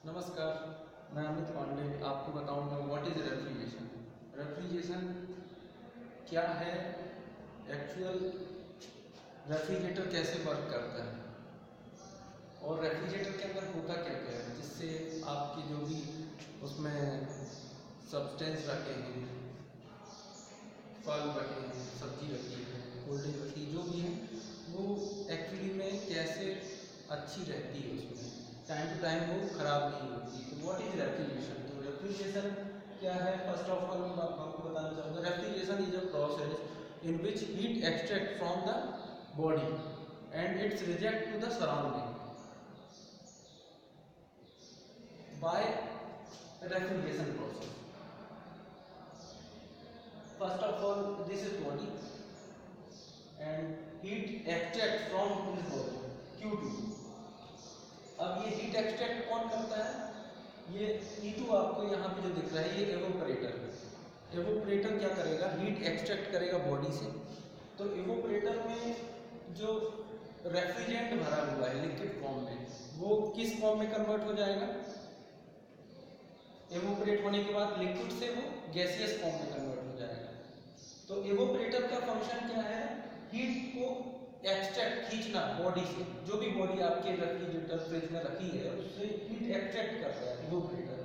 नमस्कार, मैं अमित पांडे आपको बताऊंगा व्हाट इज़ रेफ्रिजरेशन। रेफ्रिजरेशन क्या है, एक्चुअल रेफ्रिजरेटर कैसे वर्क करता है और रेफ्रिजरेटर के अंदर होता क्या क्या है जिससे आपकी जो भी उसमें सब्सटेंस रखे हैं, फल रखे हैं, सब्जी रखी है, कोल्ड ड्रिंक रखी है, जो भी है वो एक्चुअली में कैसे अच्छी रहती है, उसमें टाइम टू टाइम वो ख़राब नहीं होती। तो व्हाट इज़ रेफ्रिजरेशन? तो रेफ्रिजरेशन क्या है, फर्स्ट ऑफ ऑल मैं आपको बताना चाहूँगा। Refrigeration is a process in which heat extract from the body and it's reject to the surrounding by refrigeration process. First of all this is body and heat extract from this body Q2। अब ये heat extract कौन करता है? ये E2 आपको यहाँ पे जो दिख रहा है ये एवोपरेटर है। एवोपरेटर क्या करेगा? हीट एक्सट्रैक्ट करेगा बॉडी से। तो एवोपरेटर में जो रेफ्रिजरेंट भरा हुआ है लिक्विड फॉर्म में, वो किस फॉर्म में कन्वर्ट हो जाएगा? एवोपरेट होने के बाद लिक्विड से वो गैसियस फॉर्म में कन्वर्ट हो जाएगा। तो एवोपरेटर का फंक्शन क्या है? हीट को एक्सट्रैक्ट, खींचना बॉडी से। जो भी बॉडी आपके रेफ्रिजरेटर फ्रिज में रखी है उससे हीट एक्सट्रैक्ट कर रहा है एवोपरेटर।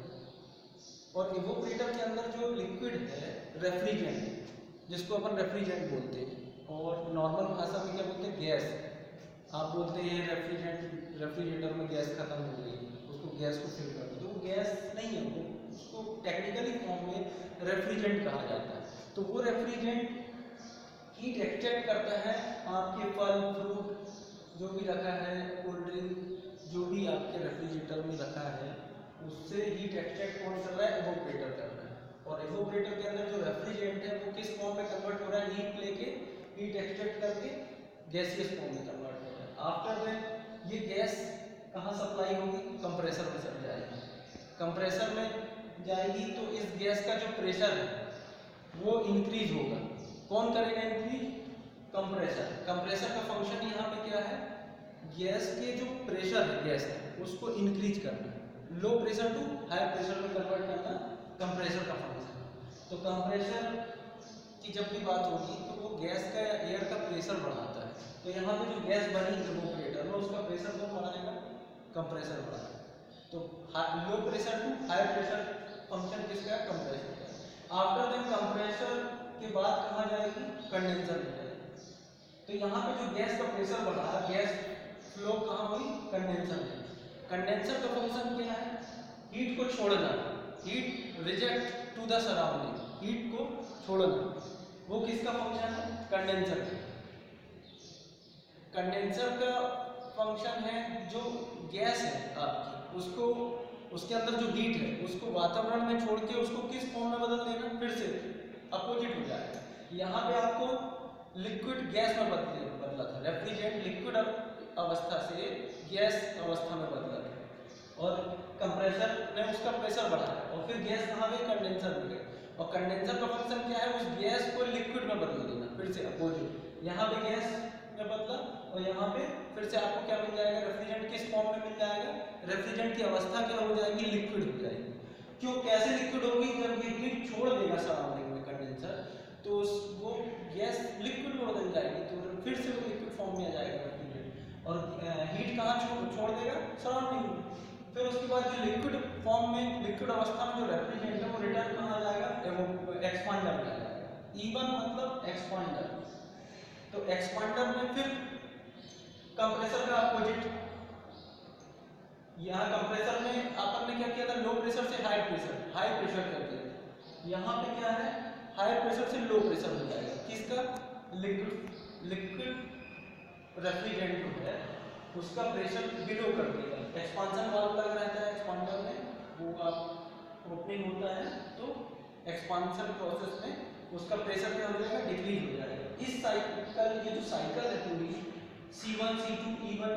और एवोपरेटर के अंदर जो लिक्विड है रेफ्रिजरेंट, जिसको अपन रेफ्रिजरेंट बोलते हैं और नॉर्मल भाषा में क्या बोलते हैं? गैस। आप बोलते हैं रेफ्रिजरेटर में गैस खत्म हो गई, उसको गैस को फिल कर दो, तो वो गैस नहीं है, वो उसको टेक्निकली फॉर्म में रेफ्रिजरेंट कहा जाता है। तो वो रेफ्रिजरेंट हीट एक्सट्रैक्ट करता है आपके फल फ्रूट जो भी रखा है, कोल्ड ड्रिंक जो भी आपके रेफ्रिजरेटर में रखा है, उससे हीट एक्सट्रैक्ट कौन कर रहा है? एवोपरेटर कर रहा है। और एवोपरेटर के अंदर जो रेफ्रिजरेंट है वो किस फॉर्म में कन्वर्ट हो रहा है? हीट लेके हीट एक्सट्रैक्ट करके गैसियस फॉर्म में कन्वर्ट हो रहा है। आफ्टर दैट ये गैस कहाँ सप्लाई होगी? कंप्रेसर में चल जाएगी। कंप्रेसर में जाएगी तो इस गैस का जो प्रेशर है वो इंक्रीज होगा। कौन करेगा इंक्रीज? कंप्रेसर। कंप्रेसर का फंक्शन यहाँ पे क्या है? गैस के जो प्रेशर है गैस का उसको इंक्रीज करना, low pressure to high pressure में कन्वर्ट करना कंप्रेसर का फंक्शन। तो कंप्रेसर की जब भी बात होगी तो वो गैस का या एयर का प्रेशर बढ़ाता है। तो यहाँ पे जो गैस बनी एवोपरेटर में उसका प्रेशर कौन बढ़ाएगा? कंप्रेसर बढ़ाएगा। तो low pressure to high pressure function किसका? कंप्रेसर का। आफ्टर दैट कंप्रेसर के बाद कहाँ जाएगी? कंडेंसर में जाएगी। तो यहाँ पे जो गैस का प्रेशर बढ़ा, गैस फ्लो कहाँ हुई? कंडेंसर में। कंडेंसर का फंक्शन क्या है? हीट को छोड़ना, heat reject to the surrounding, heat को छोड़ना। वो किसका फंक्शन है? कंडेंसर का। कंडेंसर का फंक्शन है जो गैस है आपकी, उसको उसके अंदर जो हीट है उसको वातावरण में छोड़ के उसको किस फॉर्म में बदल देना? फिर से अपोजिट हो जाएगा। यहाँ पे आपको लिक्विड गैस में बदला था, रेफ्रिजरेंट लिक्विड अवस्था से गैस अवस्था में बदला था और कंप्रेसर ने उसका प्रेशर बढ़ाया और फिर गैस कहाँ गई? कंडेंसर में गई। और कंडेंसर का फंक्शन क्या है? उस गैस को लिक्विड में बदल देना, फिर से अपोजिट। यहाँ पे गैस में बदला और यहाँ पे फिर से आपको क्या मिल जाएगा? रेफ्रिजरेंट किस फॉर्म में मिल जाएगा? रेफ्रिजरेंट की अवस्था क्या हो जाएगी? लिक्विड हो जाएगी। क्यों, कैसे लिक्विड होगी? जब ये हीट छोड़ देगा सराउंडिंग में कंडेंसर, तो वो गैस लिक्विड में बदल जाएगी, तो फिर से वो लिक्विड फॉर्म में आ जाएगा रेफ्रिजरेंट। और हीट कहाँ छोड़ देगा? सराउंडिंग में। फिर उसके बाद जो लिक्विड फॉर्म में, लिक्विड अवस्था में जो रेफ्रिजरेंट है वो रिटर्न कहाँ जाएगा? एक्सपांडर में आ जाएगा। E1 मतलब एक्सपांडर। तो एक्सपांडर में फिर कंप्रेसर का अपोजिट, यहाँ कंप्रेसर में अपन ने क्या किया था? लो प्रेशर से हाई प्रेशर कर दिया था। यहाँ पे क्या है? हाई प्रेशर से लो प्रेशर हो जाएगा। किसका? लिक्विड रेफ्रिजरेंट जो है उसका प्रेशर बिलो कर देगा। एक्सपांशन वाल्व लगा रहता है एक्सपांडर में, वो आप ओपनिंग होता है तो एक्सपांशन प्रोसेस में उसका प्रेशर क्या हो जाएगा? डिक्रीज हो जाएगा। इस साइकिल, ये जो साइकिल है पूरी C1 C2 E1